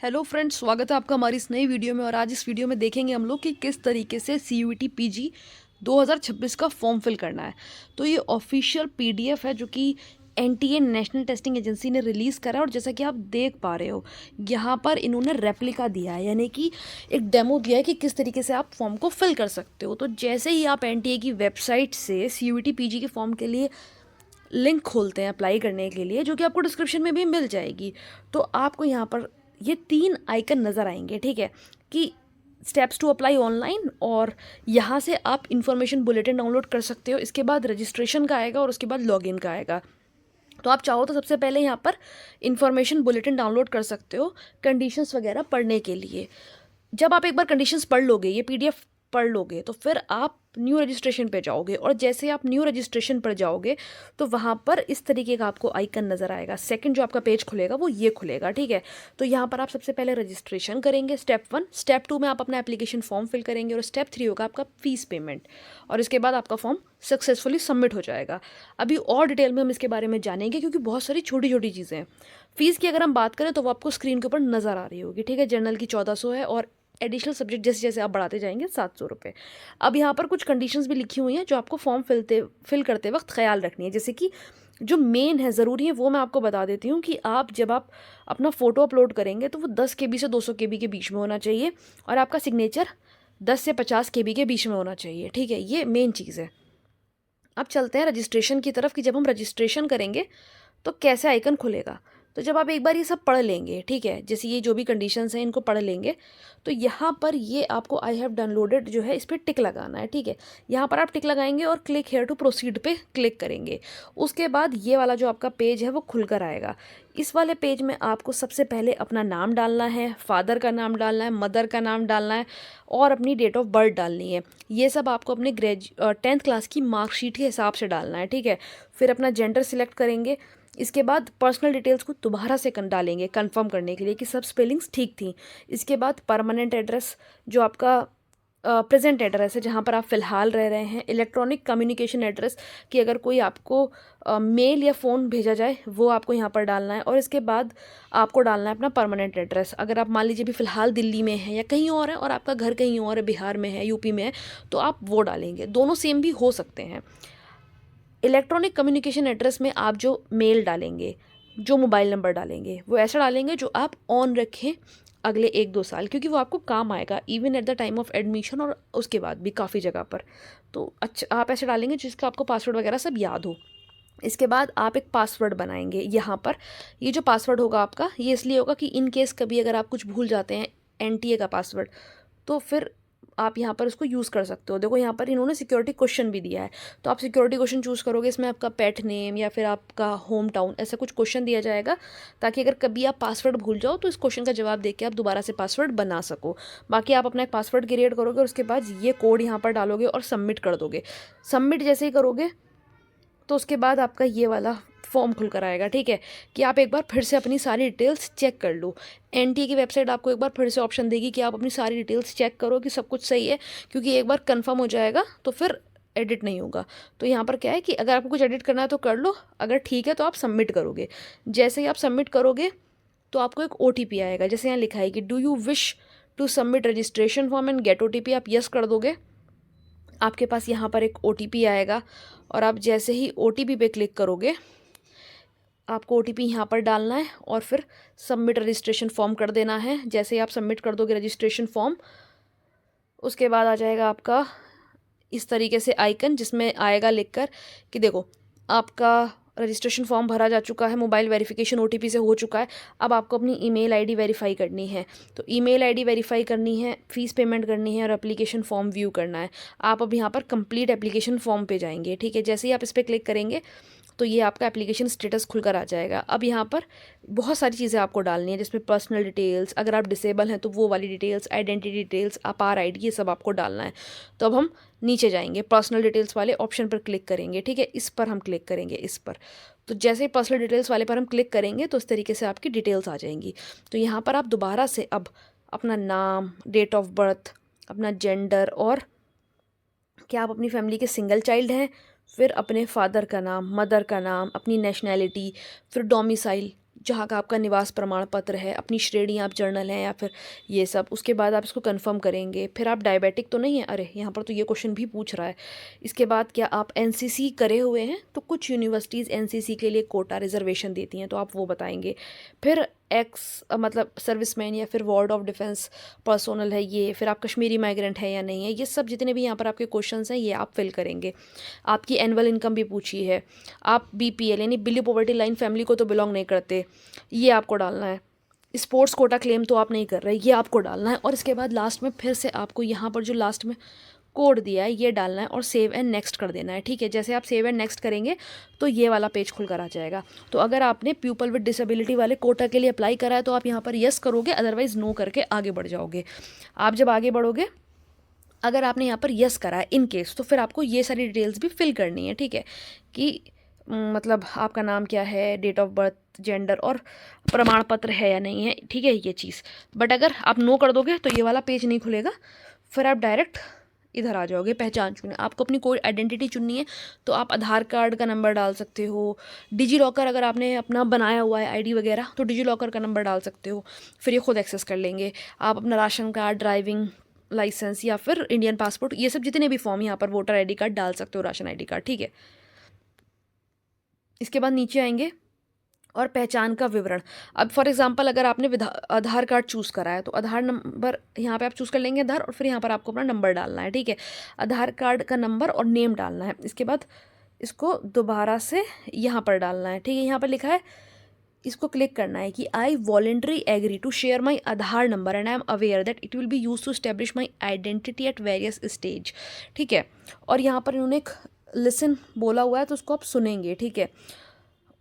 Hello friends, स्वागत है आपका हमारी इस नई वीडियो में। और आज इस वीडियो में देखेंगे हम लोग कि किस तरीके से CUET PG 2026 का फॉर्म फिल करना है। तो ये ऑफिशियल PDF है जो कि NTA नेशनल टेस्टिंग एजेंसी ने रिलीज़ करा है। और जैसा कि आप देख पा रहे हो, यहाँ पर इन्होंने रेप्लिका दिया है, यानी कि एक डेमो दिया है कि किस तरीके से आप फॉर्म को फिल कर सकते हो। तो जैसे ही आप NTA की वेबसाइट से CUET PG के फॉर्म के लिए लिंक खोलते हैं अप्लाई करने के लिए, जो कि आपको डिस्क्रिप्शन में भी मिल जाएगी, तो आपको यहाँ पर ये 3 आइकन नज़र आएंगे, ठीक है, कि स्टेप्स टू अप्लाई ऑनलाइन, और यहाँ से आप इन्फॉर्मेशन बुलेटिन डाउनलोड कर सकते हो। इसके बाद रजिस्ट्रेशन का आएगा और उसके बाद लॉगिन का आएगा। तो आप चाहो तो सबसे पहले यहाँ पर इन्फॉर्मेशन बुलेटिन डाउनलोड कर सकते हो कंडीशंस वगैरह पढ़ने के लिए। जब आप एक बार कंडीशंस पढ़ लोगे, ये PDF पढ़ लोगे, तो फिर आप न्यू रजिस्ट्रेशन पे जाओगे। और जैसे आप न्यू रजिस्ट्रेशन पर जाओगे तो वहाँ पर इस तरीके का आपको आइकन नज़र आएगा। सेकंड जो आपका पेज खुलेगा वो ये खुलेगा, ठीक है। तो यहाँ पर आप सबसे पहले रजिस्ट्रेशन करेंगे, स्टेप 1। स्टेप 2 में आप अपना एप्लीकेशन फॉर्म फिल करेंगे, और स्टेप 3 होगा आपका फीस पेमेंट। और इसके बाद आपका फॉर्म सक्सेसफुली सबमिट हो जाएगा। अभी और डिटेल में हम इसके बारे में जानेंगे, क्योंकि बहुत सारी छोटी छोटी चीज़ें हैं। फीस की अगर हम बात करें तो वो आपको स्क्रीन के ऊपर नज़र आ रही होगी, ठीक है। जनरल की 1400 है, और एडिशनल सब्जेक्ट जैसे जैसे आप बढ़ाते जाएंगे 700 रुपये। अब यहाँ पर कुछ कंडीशंस भी लिखी हुई हैं जो आपको फॉर्म फिल करते वक्त ख्याल रखनी है। जैसे कि जो मेन है, ज़रूरी है, वो मैं आपको बता देती हूँ कि जब आप अपना फ़ोटो अपलोड करेंगे तो वो 10 KB से 200 KB के बीच में होना चाहिए, और आपका सिग्नेचर 10 से 50 KB के बीच में होना चाहिए, ठीक है। ये मेन चीज़ है। अब चलते हैं रजिस्ट्रेशन की तरफ, कि जब हम रजिस्ट्रेशन करेंगे तो कैसे आइकन खुलेगा। तो जब आप एक बार ये सब पढ़ लेंगे, ठीक है, जैसे ये जो भी कंडीशंस हैं इनको पढ़ लेंगे, तो यहाँ पर ये आपको आई हैव डाउनलोडेड जो है इस पर टिक लगाना है, ठीक है। यहाँ पर आप टिक लगाएंगे और क्लिक हेयर टू प्रोसीड पे क्लिक करेंगे। उसके बाद ये वाला जो आपका पेज है वो खुलकर आएगा। इस वाले पेज में आपको सबसे पहले अपना नाम डालना है, फादर का नाम डालना है, मदर का नाम डालना है, और अपनी डेट ऑफ बर्थ डालनी है। ये सब आपको अपने 10th क्लास की मार्कशीट के हिसाब से डालना है, ठीक है। फिर अपना जेंडर सिलेक्ट करेंगे। इसके बाद पर्सनल डिटेल्स को दोबारा से डालेंगे कंफर्म करने के लिए कि सब स्पेलिंग्स ठीक थी। इसके बाद परमानेंट एड्रेस, जो आपका प्रेजेंट एड्रेस है जहाँ पर आप फ़िलहाल रह रहे हैं। इलेक्ट्रॉनिक कम्युनिकेशन एड्रेस, कि अगर कोई आपको मेल या फ़ोन भेजा जाए वो आपको यहाँ पर डालना है। और इसके बाद आपको डालना है अपना परमानेंट एड्रेस। अगर आप मान लीजिए भी फ़िलहाल दिल्ली में है या कहीं और है, और आपका घर कहीं और है, बिहार में है, UP में है, तो आप वो डालेंगे। दोनों सेम भी हो सकते हैं। इलेक्ट्रॉनिक कम्युनिकेशन एड्रेस में आप जो मेल डालेंगे, जो मोबाइल नंबर डालेंगे, वो ऐसा डालेंगे जो आप ऑन रखें अगले 1-2 साल, क्योंकि वो आपको काम आएगा even at the time of admission, और उसके बाद भी काफ़ी जगह पर। तो अच्छा, आप ऐसे डालेंगे जिसका आपको पासवर्ड वगैरह सब याद हो। इसके बाद आप एक पासवर्ड बनाएंगे यहाँ पर। ये जो पासवर्ड होगा आपका, ये इसलिए होगा कि इन केस कभी अगर आप कुछ भूल जाते हैं NTA का पासवर्ड, तो फिर आप यहाँ पर उसको यूज़ कर सकते हो। देखो यहाँ पर इन्होंने सिक्योरिटी क्वेश्चन भी दिया है, तो आप सिक्योरिटी क्वेश्चन चूज़ करोगे। इसमें आपका पेट नेम या फिर आपका होम टाउन, ऐसा कुछ क्वेश्चन दिया जाएगा, ताकि अगर कभी आप पासवर्ड भूल जाओ तो इस क्वेश्चन का जवाब देके आप दोबारा से पासवर्ड बना सको। बाकी आप अपना एक पासवर्ड क्रिएट करोगे, और उसके बाद ये कोड यहाँ पर डालोगे और सबमिट कर दोगे। सबमिट जैसे ही करोगे तो उसके बाद आपका ये वाला फॉर्म खुल कर आएगा, ठीक है, कि आप एक बार फिर से अपनी सारी डिटेल्स चेक कर लो। NTA की वेबसाइट आपको एक बार फिर से ऑप्शन देगी कि आप अपनी सारी डिटेल्स चेक करो कि सब कुछ सही है, क्योंकि एक बार कंफर्म हो जाएगा तो फिर एडिट नहीं होगा। तो यहाँ पर क्या है कि अगर आपको कुछ एडिट करना है तो कर लो, अगर ठीक है तो आप सबमिट करोगे। जैसे ही आप सबमिट करोगे तो आपको एक OTP आएगा, जैसे यहाँ लिखा है कि do you wish to submit registration form and get OTP। आप यस कर दोगे, आपके पास यहाँ पर एक OTP आएगा, और आप जैसे ही OTP पे क्लिक करोगे, आपको OTP यहाँ पर डालना है और फिर सबमिट रजिस्ट्रेशन फॉर्म कर देना है। जैसे ही आप सबमिट कर दोगे रजिस्ट्रेशन फॉर्म, उसके बाद आ जाएगा आपका इस तरीके से आइकन, जिसमें आएगा लिखकर कि देखो आपका रजिस्ट्रेशन फॉर्म भरा जा चुका है, मोबाइल वेरिफिकेशन OTP से हो चुका है। अब आपको अपनी ईमेल आईडी वेरीफाई करनी है। तो ईमेल आईडी वेरीफाई करनी है, फ़ीस पेमेंट करनी है, और एप्लीकेशन फॉर्म व्यू करना है। आप अब यहाँ पर कंप्लीट एप्लीकेशन फॉर्म पे जाएंगे, ठीक है। जैसे ही आप इस पर क्लिक करेंगे तो ये आपका एप्लीकेशन स्टेटस खुलकर आ जाएगा। अब यहाँ पर बहुत सारी चीज़ें आपको डालनी है, जिसमें पर्सनल डिटेल्स, अगर आप डिसेबल हैं तो वो वाली डिटेल्स, आइडेंटिटी डिटेल्स, अपार ID, ये सब आपको डालना है। तो अब हम नीचे जाएंगे, पर्सनल डिटेल्स वाले ऑप्शन पर क्लिक करेंगे, ठीक है। इस पर हम क्लिक करेंगे, इस पर। तो जैसे ही पर्सनल डिटेल्स वाले पर हम क्लिक करेंगे तो इस तरीके से आपकी डिटेल्स आ जाएंगी। तो यहाँ पर आप दोबारा से अब अपना नाम, डेट ऑफ बर्थ, अपना जेंडर, और क्या आप अपनी फैमिली के सिंगल चाइल्ड हैं, फिर अपने फादर का नाम, मदर का नाम, अपनी नेशनैलिटी, फिर डोमिसाइल, जहाँ का आपका निवास प्रमाण पत्र है, अपनी श्रेणी आप जर्नल हैं या फिर ये सब। उसके बाद आप इसको कंफर्म करेंगे। फिर आप डायबिटिक तो नहीं है, अरे यहाँ पर तो ये क्वेश्चन भी पूछ रहा है। इसके बाद क्या आप एनसीसी करे हुए हैं, तो कुछ यूनिवर्सिटीज़ एनसीसी के लिए कोटा रिजर्वेशन देती हैं, तो आप वो बताएंगे। फिर मतलब सर्विसमैन या फिर वार्ड ऑफ डिफेंस पर्सोनल है ये। फिर आप कश्मीरी माइग्रेंट है या नहीं है, ये सब जितने भी यहाँ पर आपके क्वेश्चंस हैं ये आप फिल करेंगे। आपकी एनुअल इनकम भी पूछी है। आप बीपीएल यानी बिलो पॉवर्टी लाइन फैमिली को तो बिलोंग नहीं करते, ये आपको डालना है। स्पोर्ट्स कोटा क्लेम तो आप नहीं कर रहे, ये आपको डालना है। और इसके बाद लास्ट में फिर से आपको यहाँ पर जो लास्ट में कोड दिया है ये डालना है और सेव एंड नेक्स्ट कर देना है। ठीक है, जैसे आप सेव एंड नेक्स्ट करेंगे तो ये वाला पेज खुल कर आ जाएगा। तो अगर आपने पीपल विद डिसेबिलिटी वाले कोटा के लिए अप्लाई करा है तो आप यहाँ पर यस करोगे, अदरवाइज़ नो करके आगे बढ़ जाओगे। आप जब आगे बढ़ोगे, अगर आपने यहाँ पर यस करा है इन केस, तो फिर आपको ये सारी डिटेल्स भी फिल करनी है। ठीक है, कि मतलब आपका नाम क्या है, डेट ऑफ बर्थ, जेंडर और प्रमाण पत्र है या नहीं है। ठीक है, ये चीज़। बट अगर आप नो कर दोगे तो ये वाला पेज नहीं खुलेगा, फिर आप डायरेक्ट इधर आ जाओगे पहचान चुनने। आपको अपनी कोई आइडेंटिटी चुननी है तो आप आधार कार्ड का नंबर डाल सकते हो। डिजी लॉकर अगर आपने अपना बनाया हुआ है आईडी वगैरह, तो डिजी लॉकर का नंबर डाल सकते हो, फिर ये खुद एक्सेस कर लेंगे। आप अपना राशन कार्ड, ड्राइविंग लाइसेंस या फिर इंडियन पासपोर्ट, ये सब जितने भी फॉर्म यहाँ पर, वोटर आईडी कार्ड डाल सकते हो, राशन आईडी कार्ड। ठीक है, इसके बाद नीचे आएंगे और पहचान का विवरण। अब फॉर एग्जांपल अगर आपने आधार कार्ड चूज़ करा है तो आधार नंबर यहाँ पे आप चूज़ कर लेंगे आधार, और फिर यहाँ पर आपको अपना नंबर डालना है। ठीक है, आधार कार्ड का नंबर और नेम डालना है। इसके बाद इसको दोबारा से यहाँ पर डालना है। ठीक है, यहाँ पर लिखा है, इसको क्लिक करना है कि I voluntary agree to share my Aadhaar number and I am aware that it will be use to establish my identity at various stage. ठीक है, और यहाँ पर इन्होंने एक लिसन बोला हुआ है तो उसको आप सुनेंगे। ठीक है,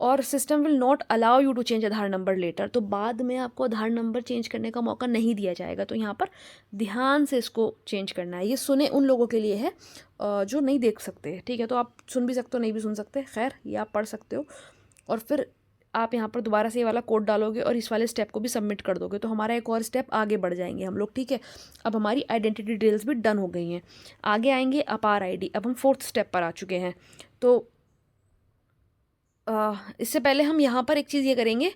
और system will not allow you to change Aadhaar number later, तो बाद में आपको आधार नंबर चेंज करने का मौका नहीं दिया जाएगा। तो यहाँ पर ध्यान से इसको चेंज करना है। ये सुने उन लोगों के लिए है जो नहीं देख सकते। ठीक है, तो आप सुन भी सकते हो, नहीं भी सुन सकते, खैर ये आप पढ़ सकते हो। और फिर आप यहाँ पर दोबारा से ये वाला कोड डालोगे और इस वाले स्टेप को भी सबमिट कर दोगे, तो हमारा एक और स्टेप आगे बढ़ जाएंगे हम लोग। ठीक है, अब हमारी आइडेंटिटी डिटेल्स भी डन हो गई हैं। आगे आएंगे अपार आईडी। अब हम 4th स्टेप पर आ चुके हैं। तो इससे पहले हम यहाँ पर एक चीज़ ये करेंगे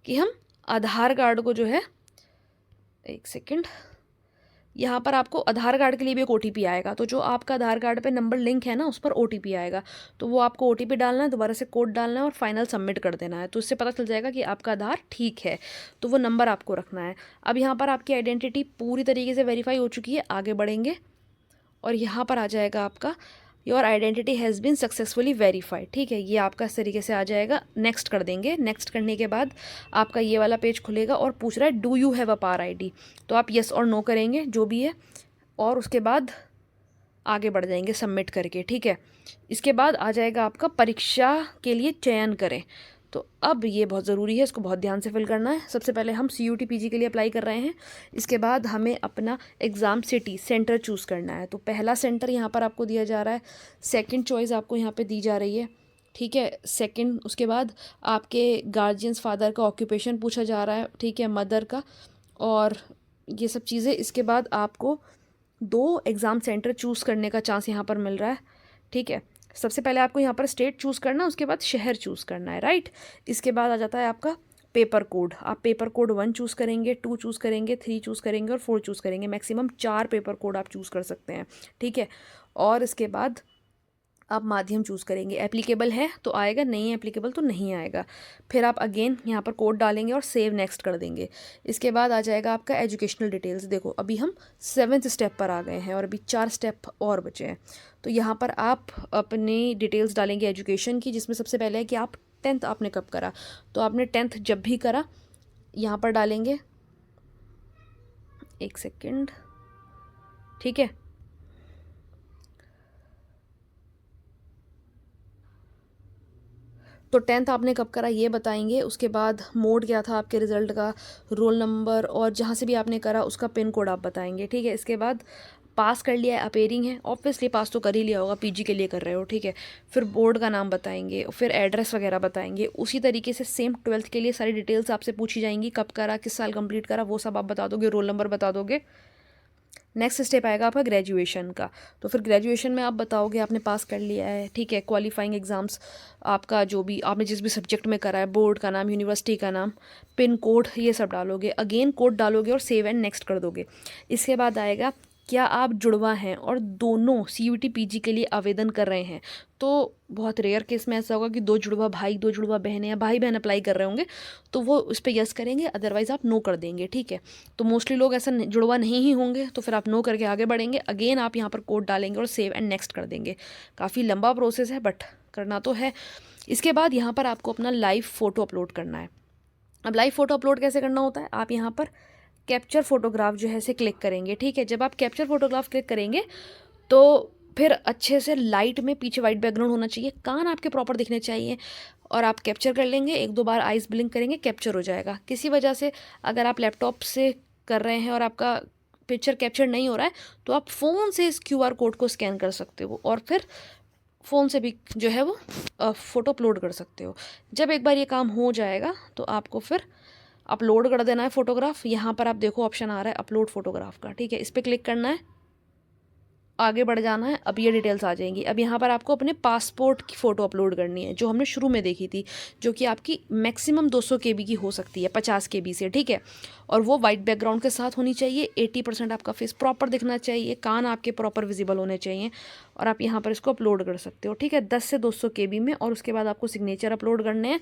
कि हम आधार कार्ड को जो है, एक सेकंड, यहाँ पर आपको आधार कार्ड के लिए भी एक OTP आएगा। तो जो आपका आधार कार्ड पे नंबर लिंक है ना, उस पर OTP आएगा, तो वो आपको OTP डालना है, दोबारा से कोड डालना है और फाइनल सबमिट कर देना है। तो इससे पता चल जाएगा कि आपका आधार ठीक है, तो वो नंबर आपको रखना है। अब यहाँ पर आपकी आइडेंटिटी पूरी तरीके से वेरीफाई हो चुकी है। आगे बढ़ेंगे और यहाँ पर आ जाएगा आपका your identity has been successfully verified. ठीक है, ये आपका इस तरीके से आ जाएगा। नेक्स्ट कर देंगे। नेक्स्ट करने के बाद आपका ये वाला पेज खुलेगा और पूछ रहा है डू यू हैव अपार आईडी, तो आप येस और नो करेंगे जो भी है, और उसके बाद आगे बढ़ जाएंगे सबमिट करके। ठीक है, इसके बाद आ जाएगा आपका परीक्षा के लिए चयन करें। तो अब ये बहुत ज़रूरी है, इसको बहुत ध्यान से फिल करना है। सबसे पहले हम CUT PG के लिए अप्लाई कर रहे हैं। इसके बाद हमें अपना एग्ज़ाम सिटी सेंटर चूज़ करना है। तो पहला सेंटर यहाँ पर आपको दिया जा रहा है, सेकंड चॉइस आपको यहाँ पे दी जा रही है। ठीक है, सेकंड, उसके बाद आपके गार्जियंस, फादर का ऑक्यूपेशन पूछा जा रहा है। ठीक है, मदर का, और ये सब चीज़ें। इसके बाद आपको 2 एग्ज़ाम सेंटर चूज़ करने का चांस यहाँ पर मिल रहा है। ठीक है, सबसे पहले आपको यहाँ पर स्टेट चूज़ करना है, उसके बाद शहर चूज़ करना है, राइट। इसके बाद आ जाता है आपका पेपर कोड। आप पेपर कोड 1 चूज़ करेंगे, 2 चूज़ करेंगे, 3 चूज़ करेंगे और 4 चूज़ करेंगे। मैक्सिमम 4 पेपर कोड आप चूज़ कर सकते हैं। ठीक है, और इसके बाद आप माध्यम चूज़ करेंगे। एप्लीकेबल है तो आएगा, नहीं है एप्लीकेबल तो नहीं आएगा। फिर आप अगेन यहाँ पर कोड डालेंगे और सेव नेक्स्ट कर देंगे। इसके बाद आ जाएगा आपका एजुकेशनल डिटेल्स। देखो अभी हम 7th स्टेप पर आ गए हैं और अभी 4 स्टेप और बचे हैं। तो यहाँ पर आप अपनी डिटेल्स डालेंगे एजुकेशन की, जिसमें सबसे पहले है कि आप 10th आपने कब करा। तो आपने 10th जब भी करा यहाँ पर डालेंगे, एक सेकेंड। ठीक है, तो 10th आपने कब करा ये बताएंगे। उसके बाद मोड क्या था आपके रिज़ल्ट का, रोल नंबर, और जहाँ से भी आपने करा उसका पिन कोड आप बताएंगे। ठीक है, इसके बाद पास कर लिया है, अपेयरिंग है, ऑब्वियसली पास तो कर ही लिया होगा, PG के लिए कर रहे हो। ठीक है, फिर बोर्ड का नाम बताएंगे, फिर एड्रेस वगैरह बताएंगे। उसी तरीके से सेम 12th के लिए सारी डिटेल्स आपसे पूछी जाएंगी, कब करा, किस साल कंप्लीट करा, वो सब आप बता दोगे, रोल नंबर बता दोगे। नेक्स्ट स्टेप आएगा आपका ग्रेजुएशन का। तो फिर ग्रेजुएशन में आप बताओगे आपने पास कर लिया है, ठीक है, क्वालिफाइंग एग्ज़ाम्स आपका जो भी आपने जिस भी सब्जेक्ट में करा है, बोर्ड का नाम, यूनिवर्सिटी का नाम, पिन कोड, ये सब डालोगे, अगेन कोड डालोगे और सेव एंड नेक्स्ट कर दोगे। इसके बाद आएगा क्या आप जुड़वा हैं और दोनों CUET PG के लिए आवेदन कर रहे हैं। तो बहुत रेयर केस में ऐसा होगा कि दो जुड़वा भाई, दो जुड़वा बहनें या भाई बहन अप्लाई कर रहे होंगे तो वो उस पर यस करेंगे, अदरवाइज़ आप नो कर देंगे, ठीक है। तो मोस्टली लोग ऐसा जुड़वा नहीं ही होंगे, तो फिर आप नो करके आगे बढ़ेंगे। अगेन आप यहाँ पर कोड डालेंगे और सेव एंड नेक्स्ट कर देंगे। काफ़ी लंबा प्रोसेस है बट करना तो है। इसके बाद यहाँ पर आपको अपना लाइव फ़ोटो अपलोड करना है। अब लाइव फ़ोटो अपलोड कैसे करना होता है, आप यहाँ पर कैप्चर फोटोग्राफ जो है इसे क्लिक करेंगे, ठीक है। जब आप कैप्चर फोटोग्राफ क्लिक करेंगे तो फिर अच्छे से लाइट में पीछे वाइट बैकग्राउंड होना चाहिए, कान आपके प्रॉपर दिखने चाहिए और आप कैप्चर कर लेंगे। 1-2 बार आइज़ ब्लिंक करेंगे, कैप्चर हो जाएगा। किसी वजह से अगर आप लैपटॉप से कर रहे हैं और आपका पिक्चर कैप्चर नहीं हो रहा है तो आप फ़ोन से इस QR कोड को स्कैन कर सकते हो और फिर फ़ोन से भी जो है वो फ़ोटो अपलोड कर सकते हो। जब एक बार ये काम हो जाएगा तो आपको फिर अपलोड कर देना है फ़ोटोग्राफ। यहाँ पर आप देखो ऑप्शन आ रहा है अपलोड फ़ोटोग्राफ का, ठीक है, इस पर क्लिक करना है, आगे बढ़ जाना है। अब ये डिटेल्स आ जाएंगी। अब यहाँ पर आपको अपने पासपोर्ट की फ़ोटो अपलोड करनी है जो हमने शुरू में देखी थी, जो कि आपकी मैक्सिमम 200 KB की हो सकती है 50 KB से, ठीक है। और वो वाइट बैकग्राउंड के साथ होनी चाहिए। 80% आपका फेस प्रॉपर दिखना चाहिए, कान आपके प्रॉपर विजिबल होने चाहिए और आप यहाँ पर इसको अपलोड कर सकते हो, ठीक है, 10 से 200 KB में। और उसके बाद आपको सिग्नेचर अपलोड करने हैं।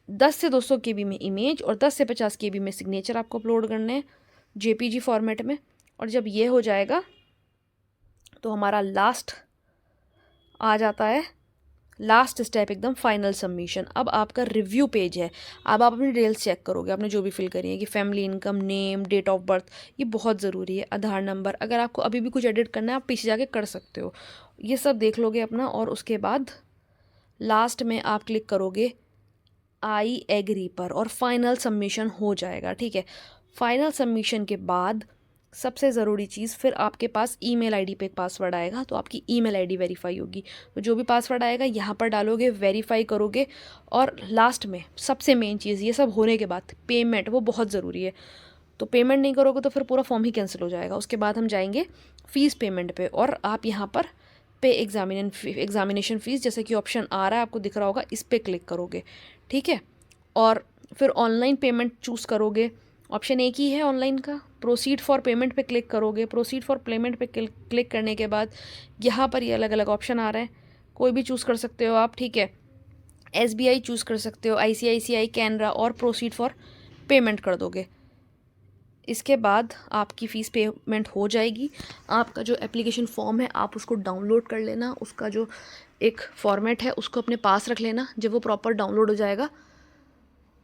10 से 200 KB में इमेज और 10 से 50 KB में सिग्नेचर आपको अपलोड करने हैं JPG फॉर्मेट में। और जब ये हो जाएगा तो हमारा लास्ट आ जाता है, लास्ट स्टेप एकदम फाइनल सबमिशन। अब आपका रिव्यू पेज है। अब आप अपनी डिटेल्स चेक करोगे, आपने जो भी फिल करी है कि family income, name, date of birth, ये बहुत ज़रूरी है, आधार नंबर। अगर आपको अभी भी कुछ एडिट करना है आप पीछे जाके कर सकते हो, ये सब देख लोगे अपना। और उसके बाद लास्ट में आप क्लिक करोगे आई एग्री पर और फाइनल सबमिशन हो जाएगा, ठीक है। फाइनल सबमिशन के बाद सबसे ज़रूरी चीज़, फिर आपके पास ईमेल आईडी पे एक पासवर्ड आएगा, तो आपकी ईमेल आईडी वेरीफाई होगी। तो जो भी पासवर्ड आएगा यहाँ पर डालोगे, वेरीफाई करोगे। और लास्ट में सबसे मेन चीज़, ये सब होने के बाद पेमेंट, वो बहुत ज़रूरी है। तो पेमेंट नहीं करोगे तो फिर पूरा फॉर्म ही कैंसिल हो जाएगा। उसके बाद हम जाएंगे फ़ीस पेमेंट पे और आप यहाँ पर पे एग्जामिनेशन फ़ीस, जैसे कि ऑप्शन आ रहा है आपको दिख रहा होगा, इस पर क्लिक करोगे, ठीक है। और फिर ऑनलाइन पेमेंट चूज़ करोगे, ऑप्शन एक ही है ऑनलाइन का। प्रोसीड फॉर पेमेंट पे क्लिक करोगे। प्रोसीड फॉर पेमेंट पे क्लिक करने के बाद यहाँ पर ये अलग अलग ऑप्शन आ रहा है, कोई भी चूज़ कर सकते हो आप, ठीक है। SBI चूज़ कर सकते हो, ICICI, कैनरा, और प्रोसीड फॉर पेमेंट कर दोगे। इसके बाद आपकी फ़ीस पेमेंट हो जाएगी। आपका जो एप्लीकेशन फॉर्म है आप उसको डाउनलोड कर लेना, उसका जो एक फॉर्मेट है उसको अपने पास रख लेना। जब वो प्रॉपर डाउनलोड हो जाएगा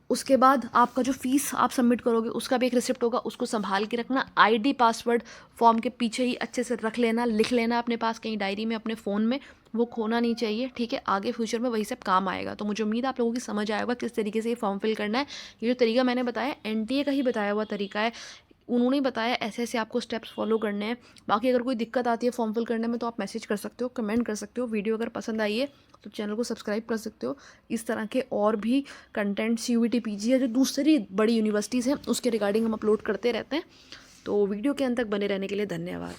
उसके बाद आपका जो फ़ीस आप सबमिट करोगे उसका भी एक रिसिप्ट होगा, उसको संभाल के रखना। ID पासवर्ड फॉर्म के पीछे ही अच्छे से रख लेना, लिख लेना अपने पास कहीं डायरी में, अपने फ़ोन में, वो खोना नहीं चाहिए, ठीक है। आगे फ्यूचर में वही सब काम आएगा। तो मुझे उम्मीद है आप लोगों की समझ आएगा किस तरीके से ये फॉर्म फिल करना है। ये जो तरीका मैंने बताया NTA का ही बताया हुआ तरीका है, उन्होंने बताया ऐसे ऐसे आपको स्टेप्स फॉलो करने हैं। बाकी अगर कोई दिक्कत आती है फॉर्म फिल करने में तो आप मैसेज कर सकते हो, कमेंट कर सकते हो। वीडियो अगर पसंद आई है तो चैनल को सब्सक्राइब कर सकते हो। इस तरह के और भी कंटेंट CUET PG है जो दूसरी बड़ी यूनिवर्सिटीज़ हैं उसके रिगार्डिंग हम अपलोड करते रहते हैं। तो वीडियो के अंत तक बने रहने के लिए धन्यवाद।